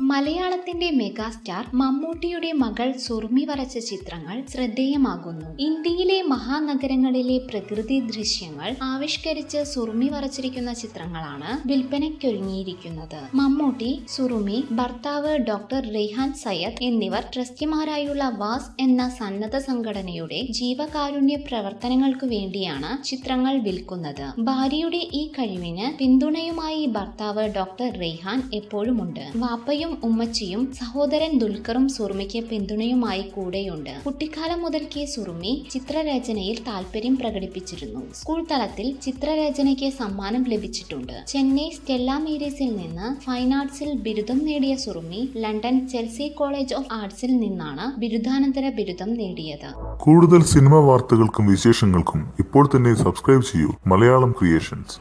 മലയാളത്തിന്റെ മെഗാസ്റ്റാർ മമ്മൂട്ടിയുടെ മകൾ സുറുമി വരച്ച ചിത്രങ്ങൾ ശ്രദ്ധേയമാകുന്നു. ഇന്ത്യയിലെ മഹാനഗരങ്ങളിലെ പ്രകൃതി ദൃശ്യങ്ങൾ ആവിഷ്കരിച്ച് സുറുമി വരച്ചിരിക്കുന്ന ചിത്രങ്ങളാണ് വിൽപ്പനയ്ക്കൊരുങ്ങിയിരിക്കുന്നത്. മമ്മൂട്ടി, സുറുമി, ഭർത്താവ് ഡോക്ടർ റെയ്ഹാൻ സയ്യദ് എന്നിവർ ട്രസ്റ്റിമാരായുള്ള വാസ് എന്ന സന്നദ്ധ സംഘടനയുടെ ജീവകാരുണ്യ പ്രവർത്തനങ്ങൾക്കു വേണ്ടിയാണ് ചിത്രങ്ങൾ വിൽക്കുന്നത്. ഭാര്യയുടെ ഈ കഴിവിന് പിന്തുണയുമായി ഭർത്താവ് ഡോക്ടർ റെയ്ഹാൻ എപ്പോഴുമുണ്ട്. വാപ്പയും ഉമ്മച്ചിയും സഹോദരൻ ദുൽഖറും സുറുമിക്ക് പിന്തുണയുമായി കൂടെയുണ്ട്. കുട്ടിക്കാലം മുതൽക്കേ സുറുമി ചിത്രരചനയിൽ താല്പര്യം പ്രകടിപ്പിച്ചിരുന്നു. സ്കൂൾ തലത്തിൽ ചിത്രരചനയ്ക്ക് സമ്മാനം ലഭിച്ചിട്ടുണ്ട്. ചെന്നൈ സ്റ്റെല്ല മേരീസിൽ നിന്ന് ഫൈൻ ആർട്സിൽ ബിരുദം നേടിയ Surumi London Chelsea college of ആർട്സിൽ നിന്നാണ് ബിരുദാനന്തര ബിരുദം നേടിയത്. കൂടുതൽ സിനിമാ വാർത്തകൾക്കും വിശേഷങ്ങൾക്കും ഇപ്പോൾ തന്നെ സബ്സ്ക്രൈബ് ചെയ്യൂ മലയാളം ക്രിയേഷൻസ്.